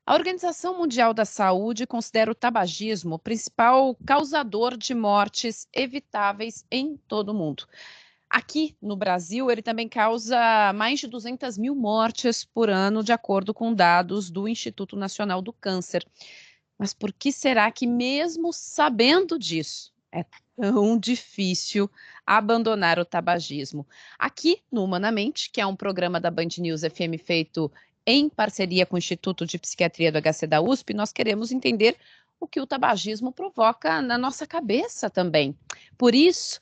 A Organização Mundial da Saúde considera o tabagismo o principal causador de mortes evitáveis em todo o mundo. Aqui no Brasil, ele também causa mais de 200 mil mortes por ano, de acordo com dados do Instituto Nacional do Câncer. Mas por que será que, mesmo sabendo disso, é tão difícil abandonar o tabagismo? Aqui no Humanamente, que é um programa da Band News FM feito em parceria com o Instituto de Psiquiatria do HC da USP, nós queremos entender o que o tabagismo provoca na nossa cabeça também. Por isso,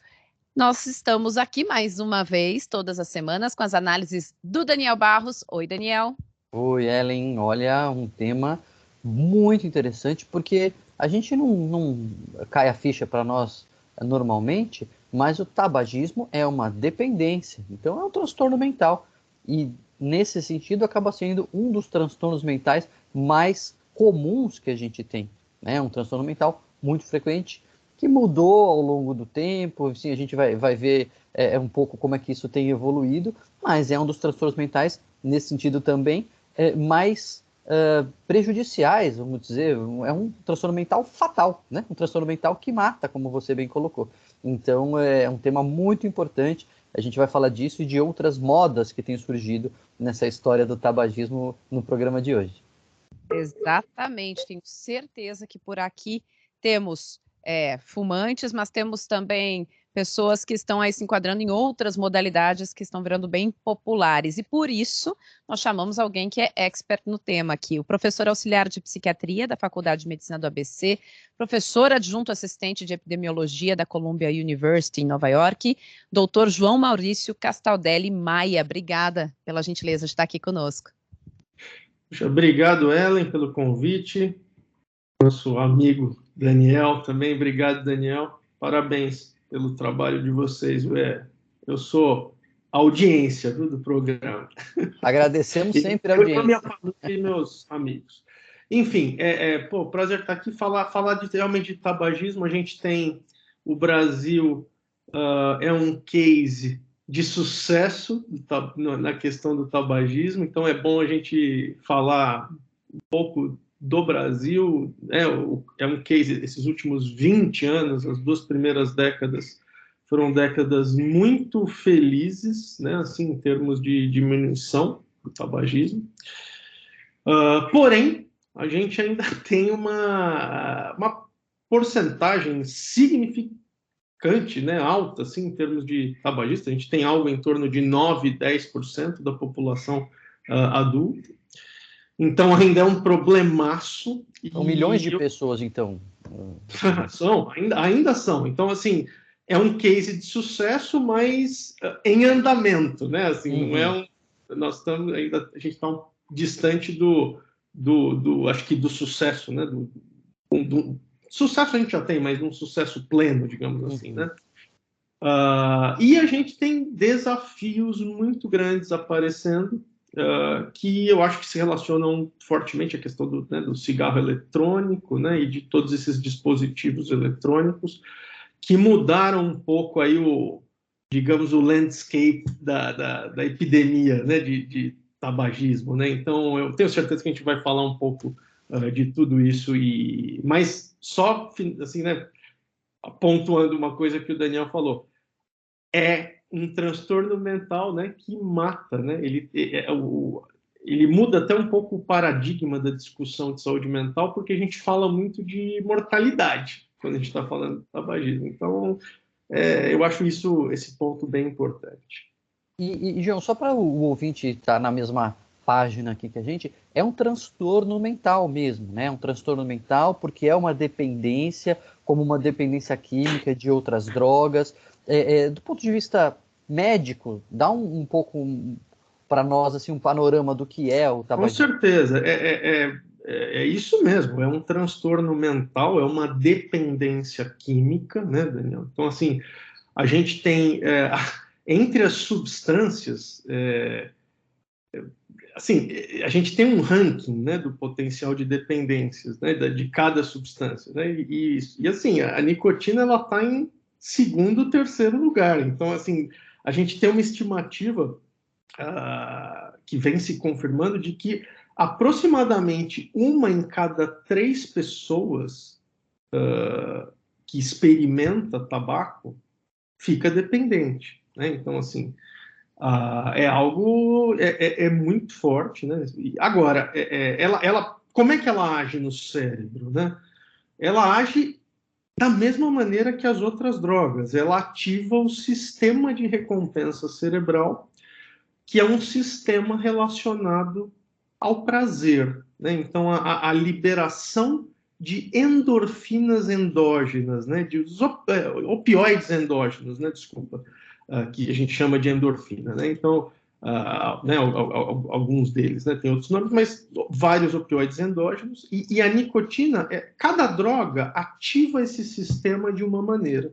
nós estamos aqui mais uma vez, todas as semanas, com as análises do Daniel Barros. Oi, Daniel. Oi, Ellen. Olha, um tema muito interessante, porque a gente não cai a ficha para nós normalmente, mas o tabagismo é uma dependência, então é um transtorno mental. E, nesse sentido, acaba sendo um dos transtornos mentais mais comuns que a gente tem. É um transtorno mental muito frequente, que mudou ao longo do tempo, assim, a gente vai ver um pouco como é que isso tem evoluído, mas é um dos transtornos mentais, nesse sentido também, mais prejudiciais, vamos dizer, é um transtorno mental fatal, né? Um transtorno mental que mata, como você bem colocou. Então, é um tema muito importante, a gente vai falar disso e de outras modas que têm surgido nessa história do tabagismo no programa de hoje. Exatamente, tenho certeza que por aqui temos fumantes, mas temos também pessoas que estão aí se enquadrando em outras modalidades que estão virando bem populares. E por isso, nós chamamos alguém que é expert no tema aqui, o professor auxiliar de psiquiatria da Faculdade de Medicina do ABC, professor adjunto assistente de epidemiologia da Columbia University em Nova York, doutor João Maurício Castaldelli Maia. Obrigada pela gentileza de estar aqui conosco. Obrigado, Ellen, pelo convite. Nosso amigo Daniel também. Obrigado, Daniel. Parabéns pelo trabalho de vocês. Eu sou audiência do programa. Agradecemos sempre a audiência. Minha família e meus amigos. Enfim, prazer estar aqui. Falar realmente de tabagismo. A gente tem o Brasil, é um case de sucesso na questão do tabagismo, então é bom a gente falar um pouco do Brasil. É um case, esses últimos 20 anos, as 2 primeiras décadas, foram décadas muito felizes, né, assim, em termos de diminuição do tabagismo. Porém, a gente ainda tem uma porcentagem significativa, né, alta, assim, em termos de tabagistas. A gente tem algo em torno de 9, 10% da população adulta. Então, ainda é um problemaço. São milhões de pessoas, então. Ainda são. Então, assim, é um case de sucesso, mas em andamento, né? Assim, não é nós estamos ainda, a gente está distante acho que do sucesso, né? Sucesso a gente já tem, mas um sucesso pleno, digamos assim, né? E a gente tem desafios muito grandes aparecendo, que eu acho que se relacionam fortemente à questão do cigarro eletrônico, né? E de todos esses dispositivos eletrônicos que mudaram um pouco aí digamos, o landscape da epidemia, né? De tabagismo, né? Então, eu tenho certeza que a gente vai falar um pouco de tudo isso, mas só, assim, né, pontuando uma coisa que o Daniel falou, é um transtorno mental, né, que mata, né? Ele muda até um pouco o paradigma da discussão de saúde mental, porque a gente fala muito de mortalidade quando a gente está falando de tabagismo. Então, eu acho esse ponto bem importante. E João, só para o ouvinte estar na mesma página aqui que a gente, é um transtorno mental mesmo, né? Um transtorno mental porque é uma dependência, como uma dependência química de outras drogas. Do ponto de vista médico, dá um pouco para nós assim, um panorama do que é o tabagismo. Com certeza, é isso mesmo, é um transtorno mental, é uma dependência química, né, Daniel? Então, assim, a gente tem, entre as substâncias, assim, a gente tem um ranking, né, do potencial de dependências, né, de cada substância, né, e assim, a nicotina, ela está em segundo, terceiro lugar. Então, assim, a gente tem uma estimativa que vem se confirmando de que aproximadamente 1 em cada 3 pessoas que experimenta tabaco fica dependente, né? Então, assim, é algo muito forte, né? Agora, como é que ela age no cérebro, né? Ela age da mesma maneira que as outras drogas. Ela ativa o sistema de recompensa cerebral, que é um sistema relacionado ao prazer, né? Então, a liberação de endorfinas endógenas, né? De opioides endógenos, né? Desculpa, que a gente chama de endorfina, né? Então, né, alguns deles, né? Tem outros nomes, mas vários opioides endógenos, e a nicotina, cada droga ativa esse sistema de uma maneira.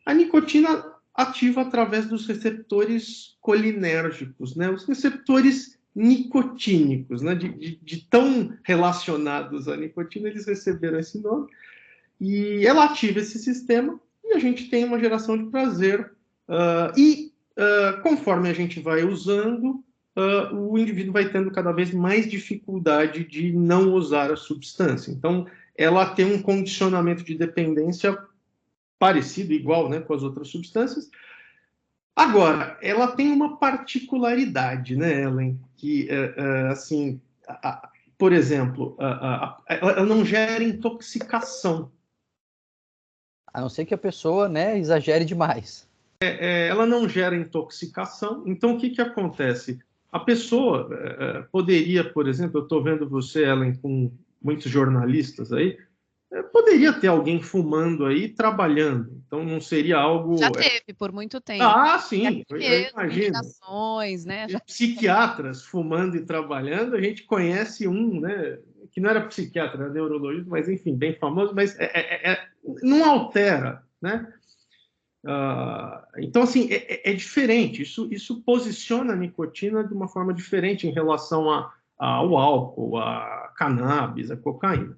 A nicotina ativa através dos receptores colinérgicos, né? Os receptores nicotínicos, né? De tão relacionados à nicotina, eles receberam esse nome, e ela ativa esse sistema, e a gente tem uma geração de prazer, conforme a gente vai usando, o indivíduo vai tendo cada vez mais dificuldade de não usar a substância. Então, ela tem um condicionamento de dependência parecido, igual, né, com as outras substâncias. Agora, ela tem uma particularidade, né, Ellen, que, assim, por exemplo, ela não gera intoxicação. A não ser que a pessoa, né, exagere demais. Ela não gera intoxicação. Então, o que acontece? A pessoa poderia, por exemplo, eu estou vendo você, Ellen, com muitos jornalistas aí, poderia ter alguém fumando aí trabalhando. Então, não seria algo... Já teve por muito tempo. Sim, eu imagino. Né? Psiquiatras fumando e trabalhando, a gente conhece um, né, que não era psiquiatra, era neurologista, mas enfim, bem famoso, mas não altera, né? Então, assim, é diferente. Isso posiciona a nicotina de uma forma diferente em relação ao álcool, a cannabis, a cocaína.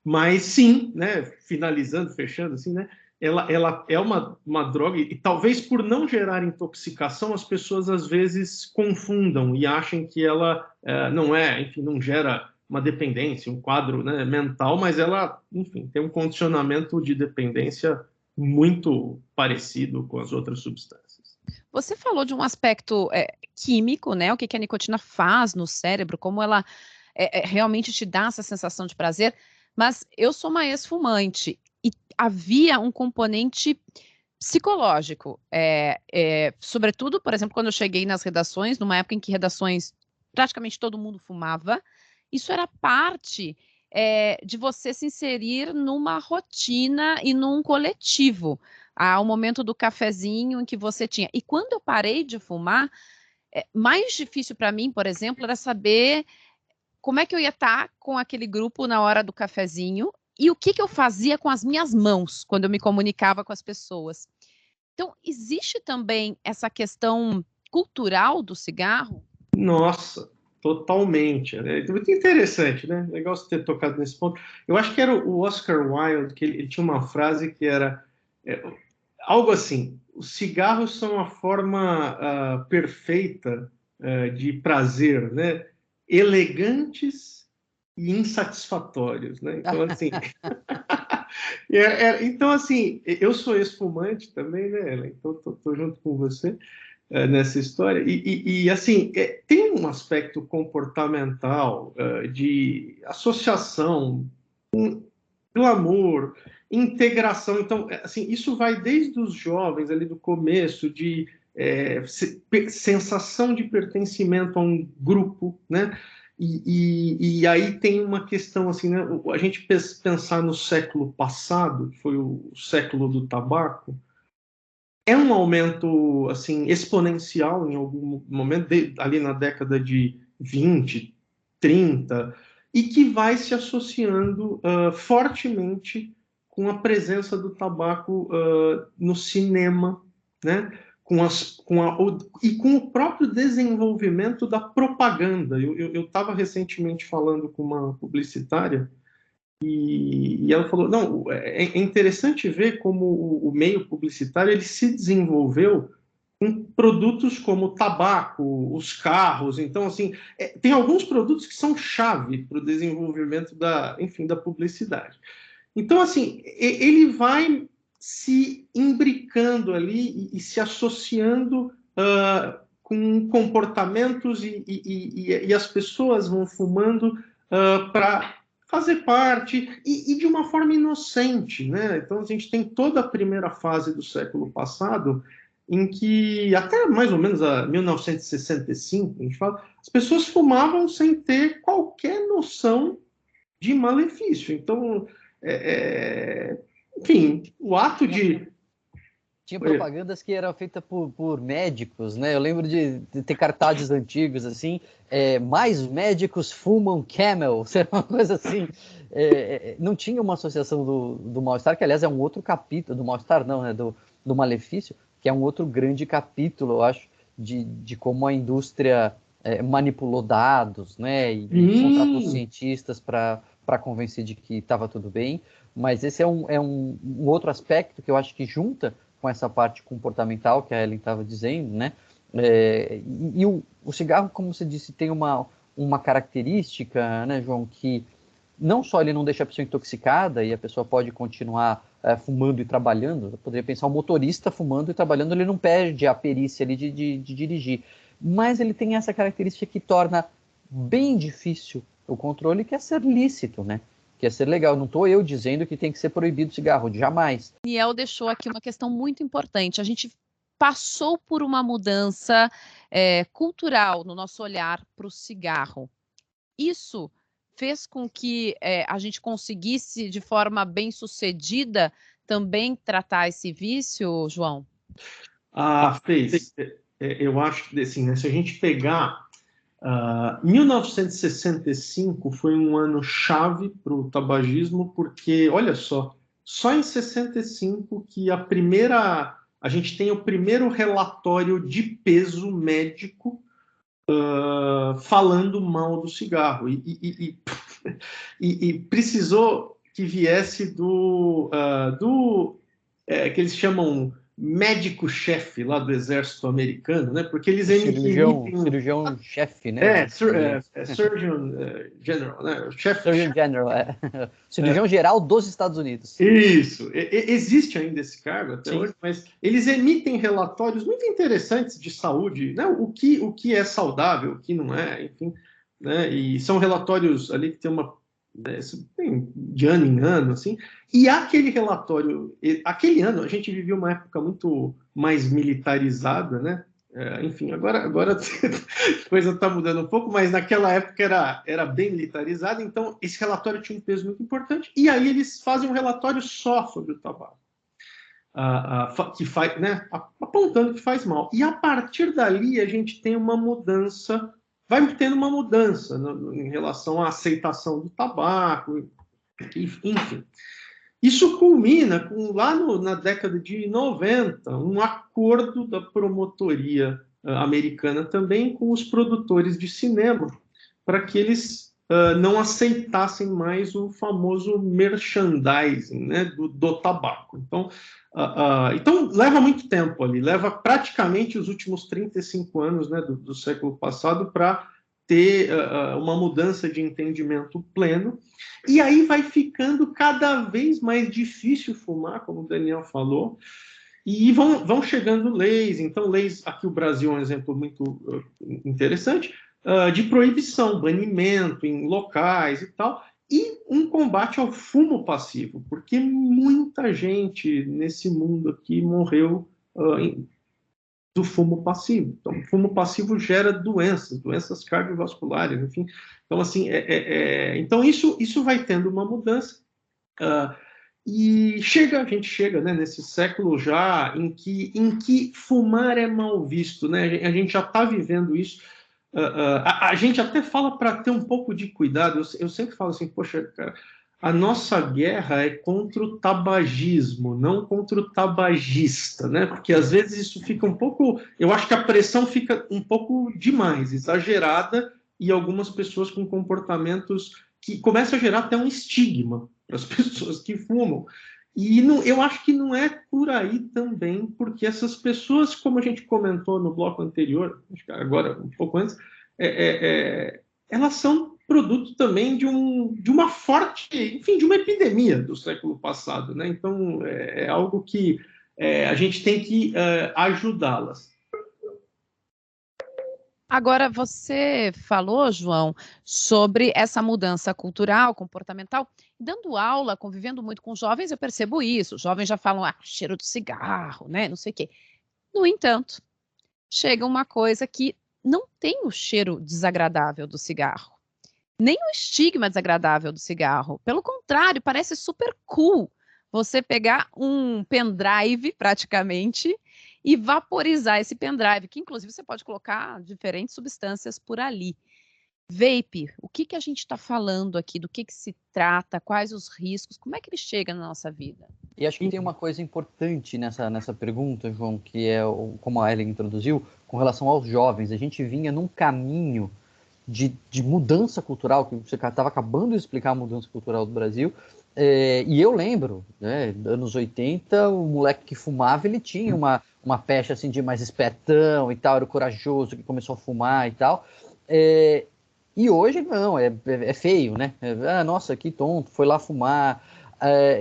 Mas sim, né, finalizando, fechando, assim, né, ela é uma droga, e talvez por não gerar intoxicação, as pessoas às vezes confundam e achem que ela não enfim, não gera uma dependência, um quadro, né, mental, mas ela, enfim, tem um condicionamento de dependência muito parecido com as outras substâncias. Você falou de um aspecto químico, né? O que a nicotina faz no cérebro, como ela realmente te dá essa sensação de prazer, mas eu sou uma ex-fumante e havia um componente psicológico, sobretudo, por exemplo, quando eu cheguei nas redações, numa época em que redações praticamente todo mundo fumava, isso era parte de você se inserir numa rotina e num coletivo. Ao momento do cafezinho em que você tinha. E quando eu parei de fumar, mais difícil para mim, por exemplo, era saber como é que eu ia estar com aquele grupo na hora do cafezinho e o que eu fazia com as minhas mãos quando eu me comunicava com as pessoas. Então, existe também essa questão cultural do cigarro? Nossa, totalmente. Né? Muito interessante, né? Legal você ter tocado nesse ponto. Eu acho que era o Oscar Wilde, que ele tinha uma frase que era algo assim: os cigarros são a forma perfeita de prazer, né? Elegantes e insatisfatórios, né? Então, assim... então, assim, eu sou ex-fumante também, né, Ellen? Então, tô junto com você nessa história. E assim, tem um aspecto comportamental de associação, glamour, integração. Então, assim, isso vai desde os jovens, ali do começo, de sensação de pertencimento a um grupo, né? E aí tem uma questão assim, né? A gente pensar no século passado, que foi o século do tabaco, é um aumento assim exponencial em algum momento, ali na década de 20, 30, e que vai se associando fortemente com a presença do tabaco no cinema, né? E com o próprio desenvolvimento da propaganda. Eu estava recentemente falando com uma publicitária e ela falou, não, é interessante ver como o meio publicitário ele se desenvolveu com produtos como o tabaco, os carros. Então, assim, tem alguns produtos que são chave para o desenvolvimento da publicidade. Então, assim, ele vai se imbricando ali e se associando com comportamentos e as pessoas vão fumando para fazer parte e de uma forma inocente, né? Então, a gente tem toda a primeira fase do século passado em que, até mais ou menos a 1965, a gente fala, as pessoas fumavam sem ter qualquer noção de malefício. Então, enfim, o ato de... Tinha propagandas que eram feitas por médicos, né? Eu lembro de ter cartazes antigos, assim, mais médicos fumam Camel, era uma coisa assim. Não tinha uma associação do mal-estar, que aliás é um outro capítulo, do mal-estar não, né? Do malefício, que é um outro grande capítulo, eu acho, de como a indústria manipulou dados, né? E contratou cientistas para convencer de que estava tudo bem. Mas esse é um outro aspecto que eu acho que junta com essa parte comportamental que a Ellen estava dizendo, né? E o cigarro, como você disse, tem uma característica, né, João, que não só ele não deixa a pessoa intoxicada e a pessoa pode continuar fumando e trabalhando. Eu poderia pensar, um motorista fumando e trabalhando, ele não perde a perícia ali de dirigir. Mas ele tem essa característica que torna bem difícil o controle, que é ser lícito, né? Que é ser legal. Não estou eu dizendo que tem que ser proibido o cigarro, jamais. Daniel deixou aqui uma questão muito importante. A gente passou por uma mudança cultural no nosso olhar para o cigarro. Isso fez com que a gente conseguisse, de forma bem sucedida, também tratar esse vício, João? Fez. Eu acho que, assim, né, se a gente pegar 1965 foi um ano chave para o tabagismo, porque, olha só em 65 que a gente tem o primeiro relatório de peso médico falando mal do cigarro. E precisou que viesse que eles chamam médico-chefe lá do exército americano, né? Porque eles cirurgião-chefe, né? Surgeon General, né? Surgeon General, cirurgião geral dos Estados Unidos. Isso, existe ainda esse cargo até hoje, mas eles emitem relatórios muito interessantes de saúde, né? O que é saudável, o que não é, enfim, né? E são relatórios ali que tem de ano em ano, assim, e aquele relatório, aquele ano, a gente vivia uma época muito mais militarizada, né? Enfim, agora a coisa está mudando um pouco, mas naquela época era bem militarizada, então esse relatório tinha um peso muito importante, e aí eles fazem um relatório só sobre o tabaco, que faz, né, apontando que faz mal. E a partir dali a gente tem uma mudança, vai tendo uma mudança em relação à aceitação do tabaco, enfim. Isso culmina lá na década de 90, um acordo da promotoria americana também com os produtores de cinema, para que eles não aceitassem mais o famoso merchandising, né, do tabaco. Então leva muito tempo ali, leva praticamente os últimos 35 anos, né, do século passado para ter uma mudança de entendimento pleno, e aí vai ficando cada vez mais difícil fumar, como o Daniel falou, e vão chegando leis. Então, leis, aqui o Brasil é um exemplo muito interessante, de proibição, banimento em locais e tal, e um combate ao fumo passivo, porque muita gente nesse mundo aqui morreu do fumo passivo. Então, o fumo passivo gera doenças cardiovasculares, enfim. Então, assim, então isso vai tendo uma mudança, e a gente chega, né, nesse século já em que fumar é mal visto, né? A gente já está vivendo isso. A gente até fala para ter um pouco de cuidado. Eu sempre falo assim, poxa, cara, a nossa guerra é contra o tabagismo, não contra o tabagista, né? Porque às vezes isso fica um pouco... Eu acho que a pressão fica um pouco demais, exagerada, e algumas pessoas com comportamentos que começam a gerar até um estigma para as pessoas que fumam. E não, eu acho que não é por aí também, porque essas pessoas, como a gente comentou no bloco anterior, acho que agora um pouco antes, elas são produto também de uma forte, enfim, de uma epidemia do século passado, né? Então é algo que a gente tem que ajudá-las. Agora, você falou, João, sobre essa mudança cultural, comportamental. Dando aula, convivendo muito com jovens, eu percebo isso. Os jovens já falam, cheiro de cigarro, né? Não sei o quê. No entanto, chega uma coisa que não tem o cheiro desagradável do cigarro, nem o estigma desagradável do cigarro. Pelo contrário, parece super cool você pegar um pendrive, praticamente, e vaporizar esse pendrive, que inclusive você pode colocar diferentes substâncias por ali. Vape, o que a gente está falando aqui? Do que se trata? Quais os riscos? Como é que ele chega na nossa vida? E acho que tem uma coisa importante nessa pergunta, João, que é, como a Ellen introduziu, com relação aos jovens. A gente vinha num caminho de mudança cultural, que você estava acabando de explicar a mudança cultural do Brasil, e eu lembro, né, anos 80, o moleque que fumava, ele tinha uma pecha assim, de mais espertão e tal, era o corajoso que começou a fumar e tal, e hoje não, é feio, né? Nossa, que tonto, foi lá fumar.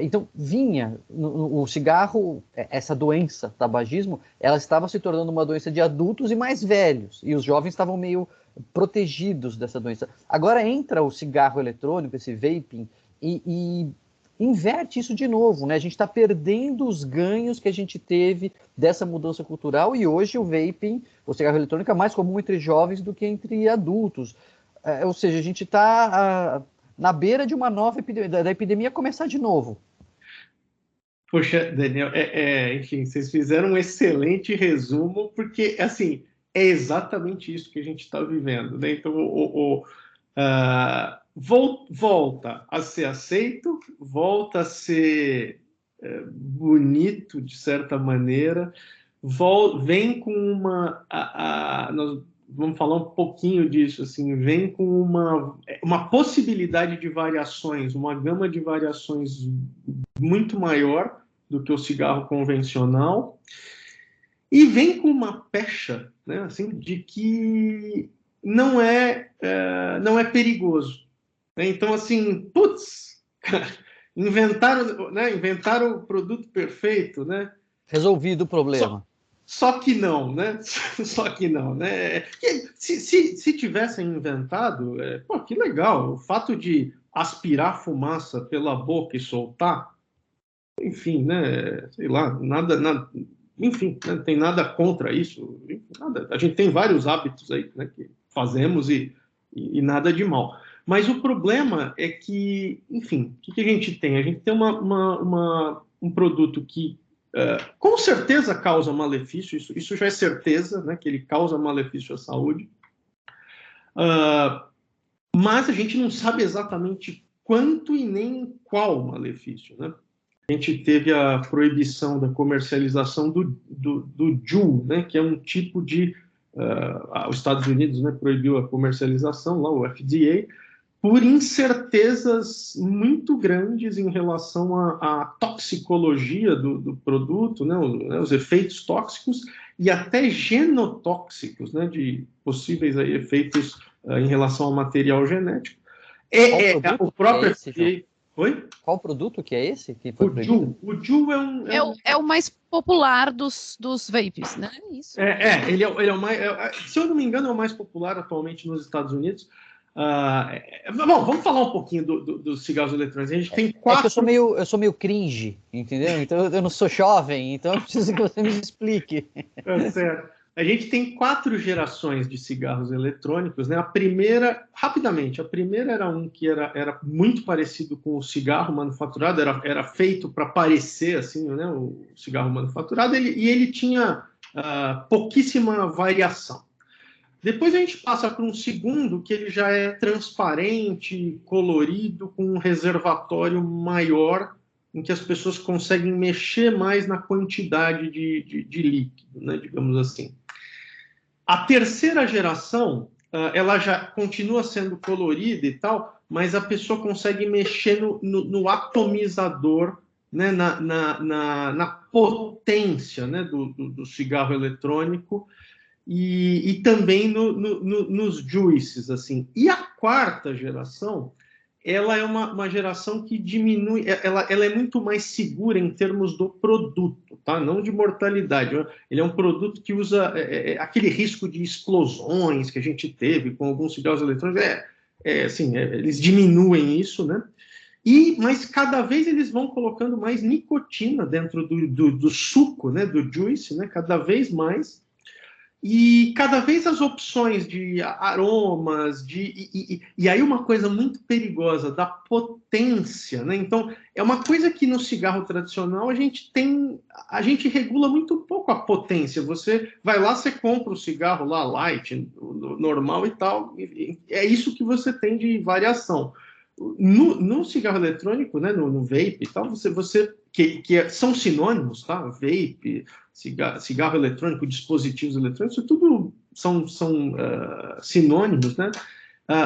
Então vinha o cigarro, essa doença, tabagismo, ela estava se tornando uma doença de adultos e mais velhos, e os jovens estavam meio protegidos dessa doença. Agora entra o cigarro eletrônico, esse vaping, e inverte isso de novo, né? A gente está perdendo os ganhos que a gente teve dessa mudança cultural, e hoje o vaping, o cigarro eletrônico, é mais comum entre jovens do que entre adultos. Ou seja, a gente está na beira de uma nova epidemia, da epidemia começar de novo. Poxa, Daniel, enfim, vocês fizeram um excelente resumo, porque, assim, é exatamente isso que a gente está vivendo, né? Então, volta a ser aceito, volta a ser bonito, de certa maneira, vem com nós vamos falar um pouquinho disso, assim, vem com uma possibilidade de variações, uma gama de variações muito maior do que o cigarro convencional, e vem com uma pecha, né, assim, de que não é perigoso. Então, assim, putz, inventaram o produto perfeito, né? Resolvido o problema. Só que não, né? Só que não, né? Se tivessem inventado, pô, que legal, o fato de aspirar fumaça pela boca e soltar, enfim, né? Sei lá, nada enfim, não tem nada contra isso, nada. A gente tem vários hábitos aí, né, que fazemos e nada de mal. Mas o problema é que, enfim, o que a gente tem? A gente tem um produto que com certeza causa malefício, isso já é certeza, né, que ele causa malefício à saúde, mas a gente não sabe exatamente quanto e nem qual malefício, né? A gente teve a proibição da comercialização do Juul, né, que é um tipo de... os Estados Unidos, né, proibiu a comercialização, lá o FDA, por incertezas muito grandes em relação à toxicologia do produto, né, os efeitos tóxicos e até genotóxicos, né, de possíveis aí, efeitos em relação ao material genético. O próprio FDA... Oi? Qual produto que é esse que foi proibido? O Juul é o mais popular dos vapes, né? Isso. Ele é o mais... se eu não me engano, é o mais popular atualmente nos Estados Unidos. Bom, vamos falar um pouquinho dos cigarros eletrônicos. A gente tem 4... que eu sou meio cringe, entendeu? Então eu não sou jovem, então eu preciso que você me explique. Certo. A gente tem 4 gerações de cigarros eletrônicos, né? A primeira era um que era muito parecido com o cigarro manufaturado, era feito para parecer assim, né? O cigarro manufaturado, e ele tinha pouquíssima variação. Depois a gente passa para um segundo, que ele já é transparente, colorido, com um reservatório maior, em que as pessoas conseguem mexer mais na quantidade de líquido, né, digamos assim. A terceira geração, ela já continua sendo colorida e tal, mas a pessoa consegue mexer no atomizador né, na potência, né, do cigarro eletrônico e também nos juices, assim. E a quarta geração, ela é uma geração que diminui, ela é muito mais segura em termos do produto, tá? Não de mortalidade. Ele é um produto que usa aquele risco de explosões que a gente teve com alguns cigarros eletrônicos, eles diminuem isso, né? Mas cada vez eles vão colocando mais nicotina dentro do suco, né, do juice, né, cada vez mais. E cada vez as opções de aromas, e aí uma coisa muito perigosa, da potência, né? Então, é uma coisa que no cigarro tradicional a gente regula muito pouco a potência. Você vai lá, você compra o cigarro lá, light, normal e tal, é isso que você tem de variação. No cigarro eletrônico, né, no vape e tal, são sinônimos, tá? Vape, cigarro eletrônico, dispositivos eletrônicos, isso tudo são sinônimos, né?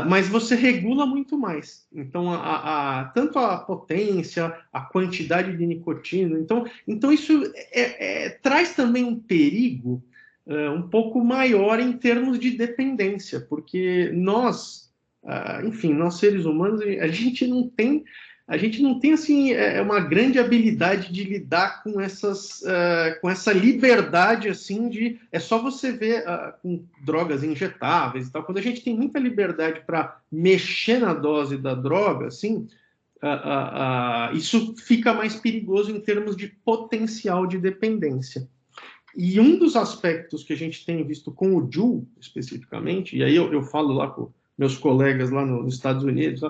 Mas você regula muito mais. Então, tanto a potência, a quantidade de nicotina. Então isso traz também um perigo um pouco maior em termos de dependência, porque enfim, nós seres humanos, a gente não tem assim uma grande habilidade de lidar com essa liberdade assim de é só você ver com drogas injetáveis e tal. Quando a gente tem muita liberdade para mexer na dose da droga, assim, isso fica mais perigoso em termos de potencial de dependência. E um dos aspectos que a gente tem visto com o Juul, especificamente, e aí eu falo lá com meus colegas lá nos Estados Unidos,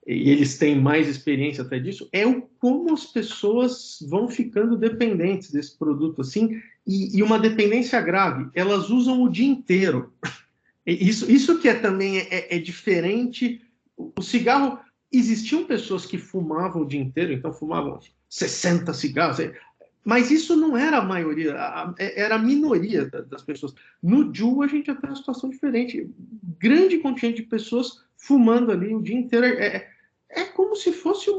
e eles têm mais experiência até disso, é como as pessoas vão ficando dependentes desse produto, assim, e uma dependência grave. Elas usam o dia inteiro. Isso que também é diferente. O cigarro, existiam pessoas que fumavam o dia inteiro, então fumavam 60 cigarros, mas isso não era a maioria, era a minoria das pessoas. No Juul, a gente já tem uma situação diferente. Grande contingente de pessoas fumando ali o dia inteiro. É como se fosse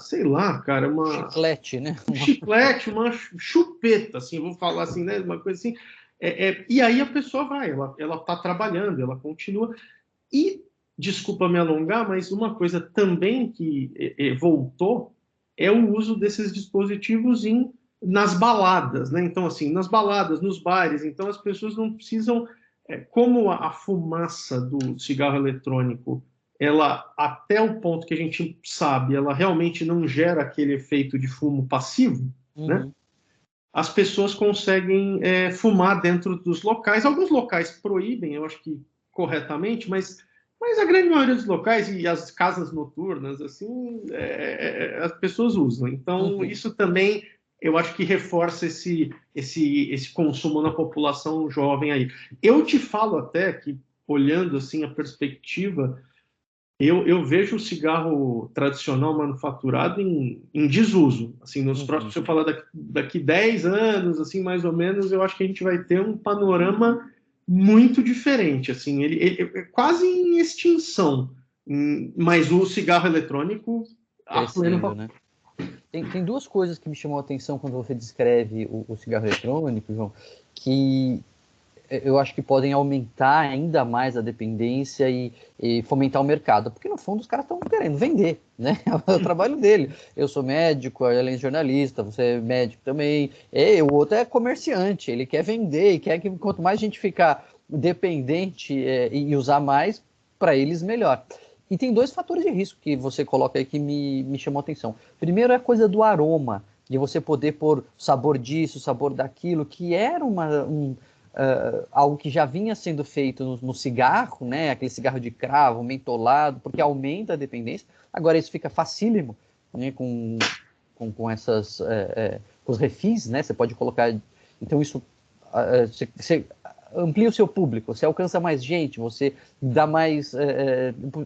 sei lá, cara, chiclete, né? Um chiclete, uma chupeta, assim, vou falar assim, né? Uma coisa assim. E aí a pessoa vai, ela tá trabalhando, ela continua. E, desculpa me alongar, mas uma coisa também que voltou é o uso desses dispositivos nas baladas, né? Então, assim, nas baladas, nos bares, então as pessoas não precisam, como a fumaça do cigarro eletrônico, ela, até o ponto que a gente sabe, ela realmente não gera aquele efeito de fumo passivo, né? As pessoas conseguem fumar dentro dos locais. Alguns locais proíbem, eu acho que corretamente, mas a grande maioria dos locais e as casas noturnas, assim, as pessoas usam. Então, isso também, eu acho que reforça esse consumo na população jovem aí. Eu te falo até que, olhando assim a perspectiva, eu vejo o cigarro tradicional manufaturado em desuso. Assim, nos próximos, se eu falar daqui 10 anos, assim, mais ou menos, eu acho que a gente vai ter um panorama muito diferente. Assim, ele é quase em extinção, mas o cigarro eletrônico crescendo, né? Tem duas coisas que me chamam a atenção quando você descreve o cigarro eletrônico, João, que eu acho que podem aumentar ainda mais a dependência e fomentar o mercado, porque no fundo os caras estão querendo vender, né? É o trabalho dele. Eu sou médico, além de jornalista, você é médico também, o outro é comerciante, ele quer vender e quer que quanto mais a gente ficar dependente e usar mais, para eles melhor. E tem dois fatores de risco que você coloca aí que me chamou a atenção. Primeiro é a coisa do aroma, de você poder pôr sabor disso, sabor daquilo, que era algo que já vinha sendo feito no cigarro, né? Aquele cigarro de cravo, mentolado, porque aumenta a dependência. Agora isso fica facílimo, né? Com essas com os refis, né? Você pode colocar. Então isso você amplia o seu público, você alcança mais gente, você dá mais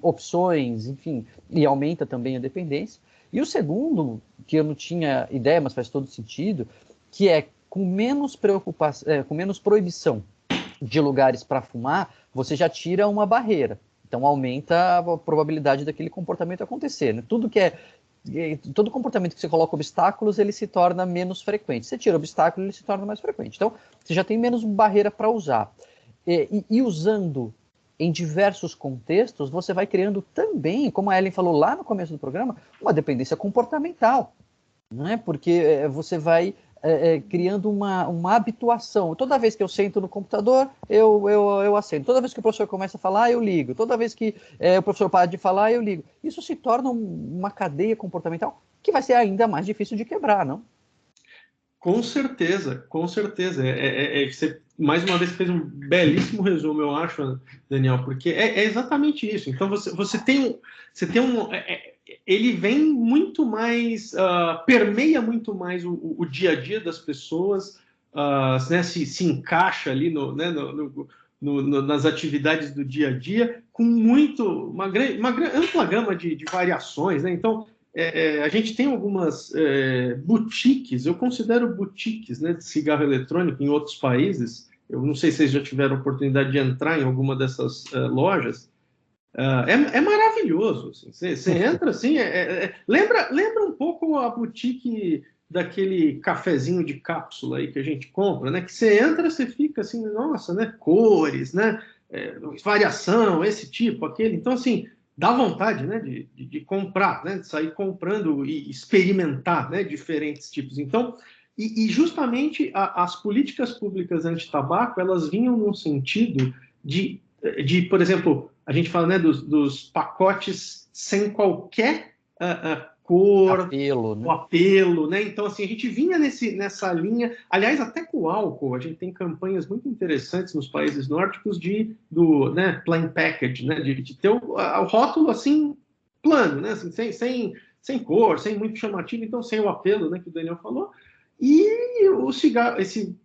opções, enfim, e aumenta também a dependência. E o segundo, que eu não tinha ideia, mas faz todo sentido, que é com menos preocupação, com menos proibição de lugares para fumar, você já tira uma barreira. Então aumenta a probabilidade daquele comportamento acontecer, né? Tudo que é todo comportamento que você coloca obstáculos, ele se torna menos frequente. Você tira obstáculo, ele se torna mais frequente. Então, você já tem menos barreira para usar. E usando em diversos contextos, você vai criando também, como a Ellen falou lá no começo do programa, uma dependência comportamental, né? Porque você vai criando uma habituação. Toda vez que eu sento no computador, eu acendo. Toda vez que o professor começa a falar, eu ligo. Toda vez que o professor para de falar, eu ligo. Isso se torna uma cadeia comportamental que vai ser ainda mais difícil de quebrar, não? Com certeza, com certeza. Você, mais uma vez, fez um belíssimo resumo, eu acho, Daniel, porque é exatamente isso. Então, você tem um ele vem muito mais, permeia muito mais o dia a dia das pessoas, né, se encaixa ali nas atividades do dia a dia, com uma ampla gama de variações, né? Então, a gente tem algumas boutiques, eu considero boutiques, né, de cigarro eletrônico em outros países. Eu não sei se vocês já tiveram oportunidade de entrar em alguma dessas lojas. É maravilhoso. Assim. Você entra assim, lembra um pouco a boutique daquele cafezinho de cápsula aí que a gente compra, né? Que você entra, você fica assim, nossa, né? Cores, né? Variação, esse tipo, aquele. Então, assim, dá vontade, né? De comprar, né? De sair comprando e experimentar, né? Diferentes tipos. Então, e justamente as políticas públicas anti-tabaco, elas vinham no sentido de, por exemplo, a gente fala, né, dos pacotes sem qualquer cor, apelo, né? O apelo, né? Então, assim, a gente vinha nessa linha. Aliás, até com o álcool, a gente tem campanhas muito interessantes nos países nórdicos né, plain package, né? De ter o rótulo, assim, plano, né? Assim, sem cor, sem muito chamativo, então sem o apelo, né, que o Daniel falou. E o cigarro,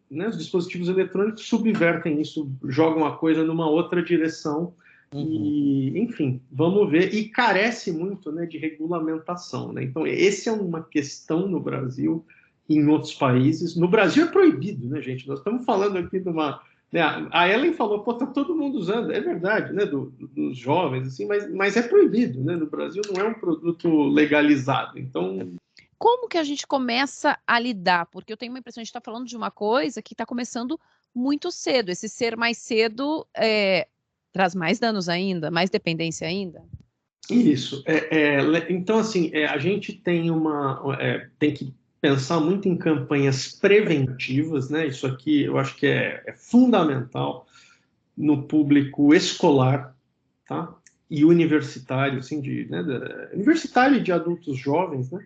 né, os dispositivos eletrônicos subvertem isso, jogam a coisa numa outra direção. E, enfim, vamos ver. E carece muito, né, de regulamentação, né? Então, essa é uma questão no Brasil e em outros países. No Brasil é proibido, né, gente? Nós estamos falando aqui de uma... Né, a Ellen falou, pô, tá todo mundo usando. É verdade, né, dos jovens, assim, mas é proibido, né? No Brasil não é um produto legalizado. Então... Como que a gente começa a lidar? Porque eu tenho uma impressão, a gente está falando de uma coisa que está começando muito cedo. Esse ser mais cedo traz mais danos ainda, mais dependência ainda? Isso. Então, assim, a gente tem tem que pensar muito em campanhas preventivas, né? Isso aqui eu acho que é fundamental no público escolar, tá? E universitário, assim, universitário e de adultos jovens, né?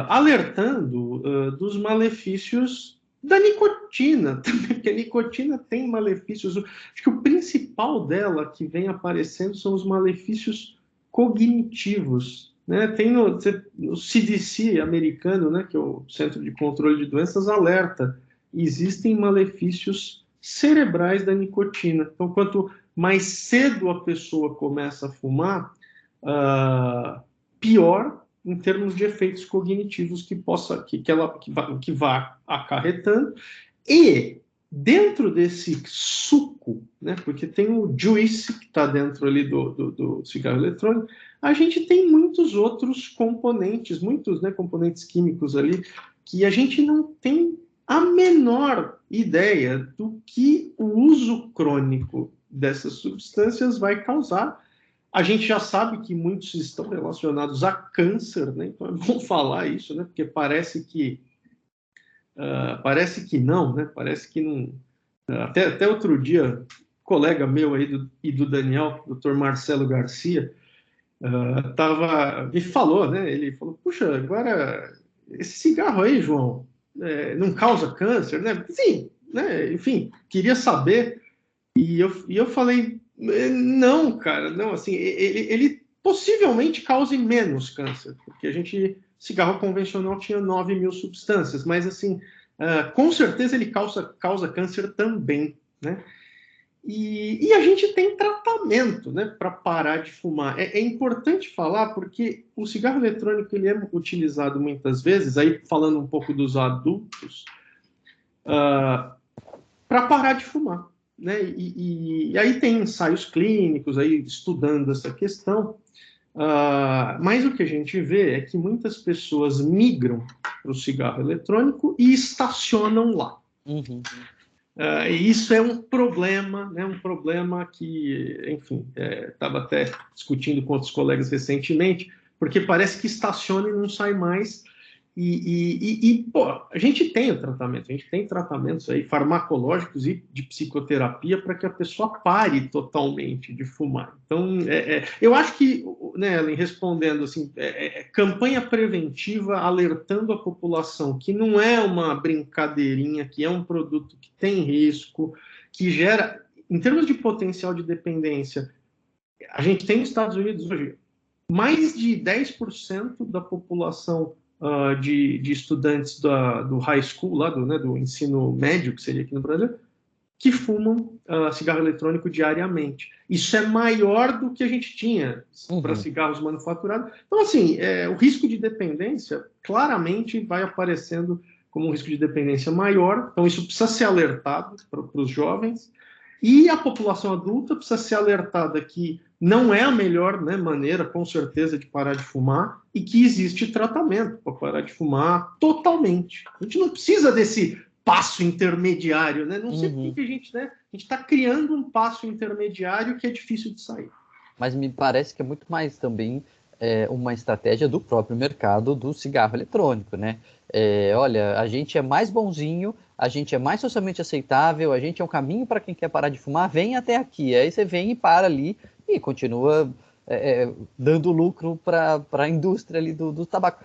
Alertando dos malefícios da nicotina também, porque a nicotina tem malefícios. Acho que o principal dela que vem aparecendo são os malefícios cognitivos, né? Tem no CDC americano, né, que é o Centro de Controle de Doenças, alerta: existem malefícios cerebrais da nicotina. Então, quanto mais cedo a pessoa começa a fumar, pior em termos de efeitos cognitivos que vá acarretando. E dentro desse suco, né, porque tem o juice que está dentro ali do cigarro eletrônico, a gente tem muitos outros componentes, muitos, né, componentes químicos ali, que a gente não tem a menor ideia do que o uso crônico dessas substâncias vai causar. A gente já sabe que muitos estão relacionados a câncer, né? Então é bom falar isso, né? Porque parece que não, né? Parece que não. Até outro dia, colega meu aí e do Daniel, Dr. Marcelo Garcia, me falou, né? Ele falou: puxa, agora esse cigarro aí, João, não causa câncer, né? Sim, né? Enfim, queria saber. E eu falei: não, cara, não, assim, ele possivelmente cause menos câncer, porque cigarro convencional tinha 9.000 substâncias, mas, assim, com certeza ele causa câncer também, né? E a gente tem tratamento, né, para parar de fumar. É importante falar porque o cigarro eletrônico ele é utilizado muitas vezes, aí falando um pouco dos adultos, para parar de fumar. Né? E aí tem ensaios clínicos aí estudando essa questão, Mas o que a gente vê é que muitas pessoas migram para o cigarro eletrônico e estacionam lá. Uhum. E isso é um problema, né? Um problema que, enfim, estava até discutindo com outros colegas recentemente, porque parece que estaciona e não sai mais. Pô, a gente tem o tratamento, a gente tem tratamentos aí farmacológicos e de psicoterapia para que a pessoa pare totalmente de fumar. Então, eu acho que, né, Ellen, respondendo assim, campanha preventiva alertando a população que não é uma brincadeirinha, que é um produto que tem risco, que gera, em termos de potencial de dependência, a gente tem nos Estados Unidos hoje mais de 10% da população de estudantes do high school, lá do ensino médio, que seria aqui no Brasil, que fumam cigarro eletrônico diariamente. Isso é maior do que a gente tinha para cigarros manufaturados. Então, assim, o risco de dependência claramente vai aparecendo como um risco de dependência maior. Então, isso precisa ser alertado para os jovens. E a população adulta precisa ser alertada que não é a melhor, né, maneira, com certeza, de parar de fumar e que existe tratamento para parar de fumar totalmente. A gente não precisa desse passo intermediário, né? Não sei por que a gente, né? A gente está criando um passo intermediário que é difícil de sair. Mas me parece que é muito mais também uma estratégia do próprio mercado do cigarro eletrônico, né? Olha, a gente é mais bonzinho, a gente é mais socialmente aceitável, a gente é um caminho para quem quer parar de fumar, vem até aqui. Aí você vem e para ali e continua dando lucro para a indústria ali do tabaco.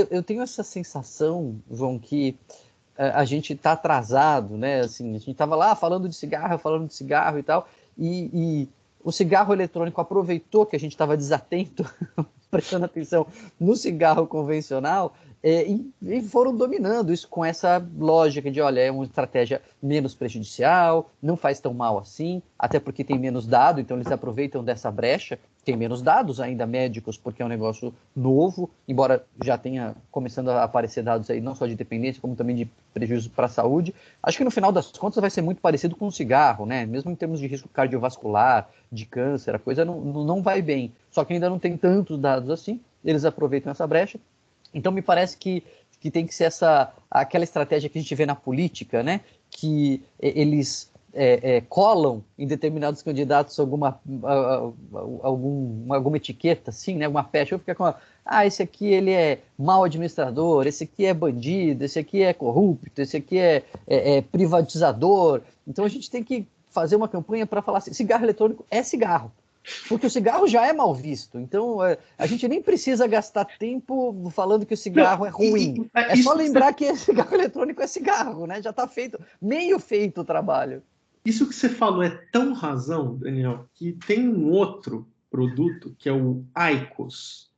Eu tenho essa sensação, João, que a gente está atrasado, né? Assim, a gente estava lá falando de cigarro e tal, e o cigarro eletrônico aproveitou que a gente estava desatento, prestando atenção no cigarro convencional, e foram dominando isso com essa lógica de, olha, é uma estratégia menos prejudicial, não faz tão mal assim, até porque tem menos dado, então eles aproveitam dessa brecha, tem menos dados ainda médicos, porque é um negócio novo, embora já tenha começando a aparecer dados aí, não só de dependência, como também de prejuízo para a saúde. Acho que no final das contas vai ser muito parecido com o cigarro, né? Mesmo em termos de risco cardiovascular, de câncer, a coisa não vai bem. Só que ainda não tem tantos dados assim, eles aproveitam essa brecha. Então me parece que tem que ser aquela estratégia que a gente vê na política, né? Que eles colam em determinados candidatos alguma etiqueta, assim, né? Alguma pecha, fica com esse aqui ele é mau administrador, esse aqui é bandido, esse aqui é corrupto, esse aqui é privatizador. Então a gente tem que fazer uma campanha para falar assim, cigarro eletrônico é cigarro. Porque o cigarro já é mal visto. Então, a gente nem precisa gastar tempo falando que o cigarro é ruim. É só lembrar que cigarro eletrônico é cigarro, né? Já está feito, meio feito o trabalho. Isso que você falou é tão razão, Daniel, que tem um outro produto que é o IQOS.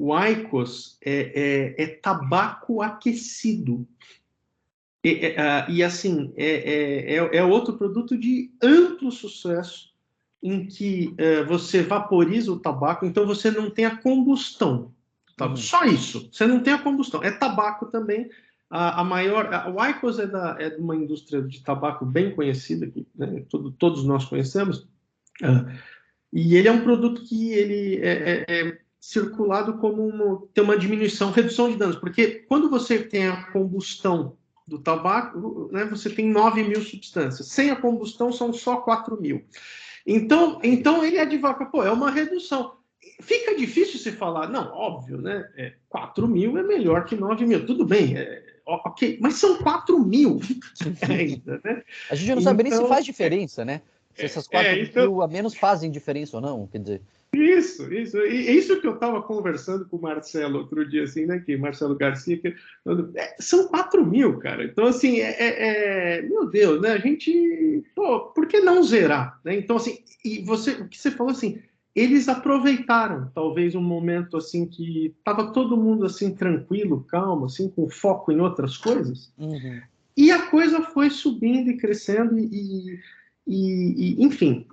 O IQOS é tabaco aquecido. E assim, é outro produto de amplo sucesso em que você vaporiza o tabaco, então você não tem a combustão. Tá? Só isso, você não tem a combustão. É tabaco também. O IQOS é de uma indústria de tabaco bem conhecida, que né, todos nós conhecemos, e ele é um produto que ele é circulado como tem uma redução de danos, porque quando você tem a combustão do tabaco, né, você tem 9.000 substâncias. Sem a combustão, são só 4.000. Então ele é de vaca, é uma redução. Fica difícil se falar, não, óbvio, né? 4.000 é melhor que 9.000. Tudo bem, ok, mas são 4.000 ainda, né? A gente não sabe nem se faz diferença, né? Se essas 4.000 a menos fazem diferença ou não, quer dizer. Isso. E isso que eu estava conversando com o Marcelo outro dia, assim, né? Que Marcelo Garcia, são 4.000, cara. Então, assim, meu Deus, né? A gente, por que não zerar? Né? Então, assim, o que você falou, assim, eles aproveitaram, talvez, um momento, assim, que estava todo mundo, assim, tranquilo, calmo, assim, com foco em outras coisas. Uhum. E a coisa foi subindo e crescendo enfim,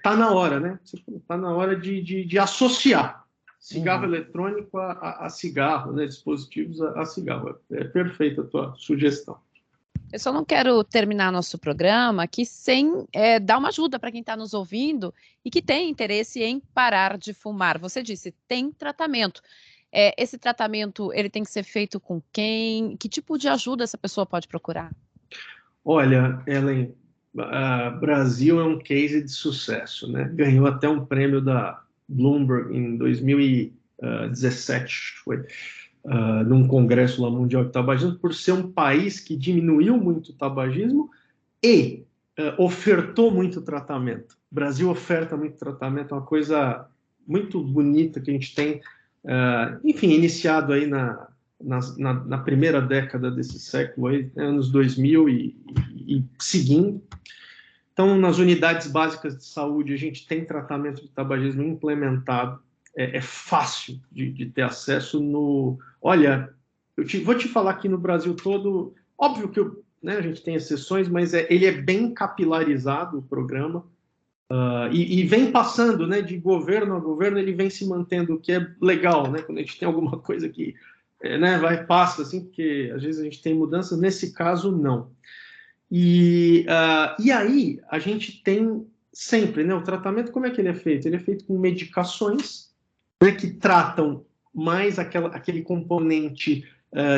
tá na hora, né? Tá na hora de associar cigarro eletrônico a cigarro, né? Dispositivos a cigarro. É perfeita a tua sugestão. Eu só não quero terminar nosso programa aqui sem dar uma ajuda para quem está nos ouvindo e que tem interesse em parar de fumar. Você disse, tem tratamento. Esse tratamento, ele tem que ser feito com quem? Que tipo de ajuda essa pessoa pode procurar? Olha, Ellen, Brasil é um case de sucesso, né? Ganhou até um prêmio da Bloomberg em 2017, foi, num congresso lá mundial de tabagismo, por ser um país que diminuiu muito o tabagismo e ofertou muito tratamento. O Brasil oferta muito tratamento, é uma coisa muito bonita que a gente tem, enfim, iniciado aí na primeira década desse século, aí, anos 2000 e seguindo. Então, nas unidades básicas de saúde, a gente tem tratamento de tabagismo implementado. É fácil de ter acesso no... Olha, vou te falar aqui no Brasil todo, óbvio que a gente tem exceções, mas ele é bem capilarizado, o programa, e vem passando, né, de governo a governo, ele vem se mantendo, o que é legal, né, quando a gente tem alguma coisa que passa, assim, porque às vezes a gente tem mudanças, nesse caso, não. E aí, a gente tem sempre, né, o tratamento, como é que ele é feito? Ele é feito com medicações, né, que tratam mais aquele componente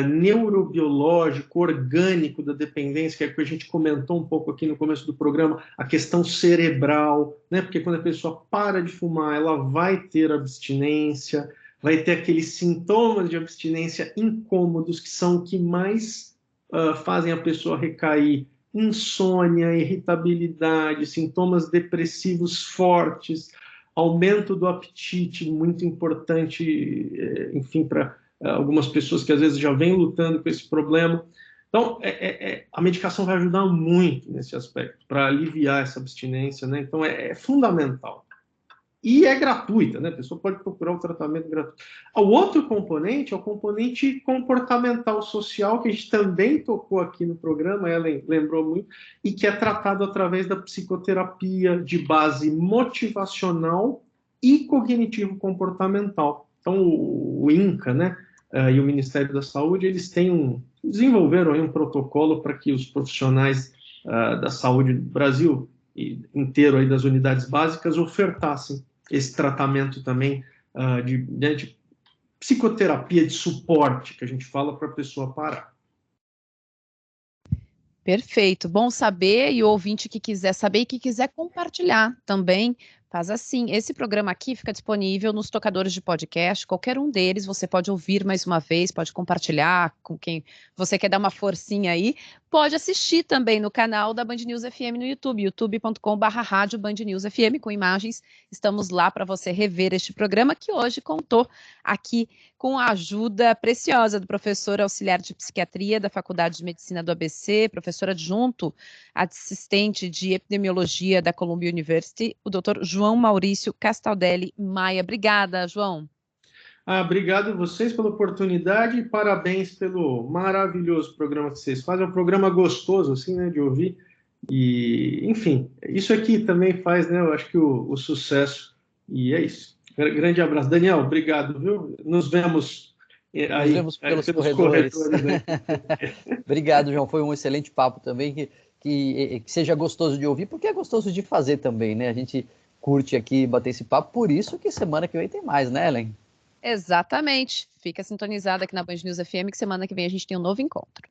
neurobiológico, orgânico da dependência, que é o que a gente comentou um pouco aqui no começo do programa, a questão cerebral, né, porque quando a pessoa para de fumar, ela vai ter abstinência, vai ter aqueles sintomas de abstinência incômodos, que são o que mais fazem a pessoa recair: insônia, irritabilidade, sintomas depressivos fortes, aumento do apetite, muito importante, enfim, para algumas pessoas que às vezes já vêm lutando com esse problema. Então, a medicação vai ajudar muito nesse aspecto, para aliviar essa abstinência, né? Então, é fundamental. E é gratuita, né? A pessoa pode procurar o tratamento gratuito. O outro componente é o componente comportamental social, que a gente também tocou aqui no programa, ela lembrou muito, e que é tratado através da psicoterapia de base motivacional e cognitivo-comportamental. Então, o INCA, né, e o Ministério da Saúde, eles desenvolveram aí um protocolo para que os profissionais da saúde do Brasil inteiro, aí das unidades básicas, ofertassem esse tratamento também de psicoterapia de suporte, que a gente fala para a pessoa parar. Perfeito, bom saber, e o ouvinte que quiser saber e que quiser compartilhar também, faz assim. Esse programa aqui fica disponível nos tocadores de podcast, qualquer um deles, você pode ouvir mais uma vez, pode compartilhar com quem você quer dar uma forcinha aí, pode assistir também no canal da Band News FM no YouTube, youtube.com/rádio Band News FM, com imagens. Estamos lá para você rever este programa, que hoje contou aqui com a ajuda preciosa do professor auxiliar de psiquiatria da Faculdade de Medicina do ABC, professor adjunto, assistente de epidemiologia da Columbia University, o Dr. João Maurício Castaldelli Maia. Obrigada, João. Obrigado a vocês pela oportunidade e parabéns pelo maravilhoso programa que vocês fazem. É um programa gostoso, assim, né, de ouvir. E, enfim, isso aqui também faz, né, eu acho que o sucesso. E é isso. Grande abraço. Daniel, obrigado, viu? Nos vemos aí. Nos vemos pelos corredores. Obrigado, João. Foi um excelente papo também, que seja gostoso de ouvir, porque é gostoso de fazer também, né? A gente curte aqui bater esse papo, por isso que semana que vem tem mais, né, Ellen? Exatamente. Fica sintonizada aqui na Band News FM, que semana que vem a gente tem um novo encontro.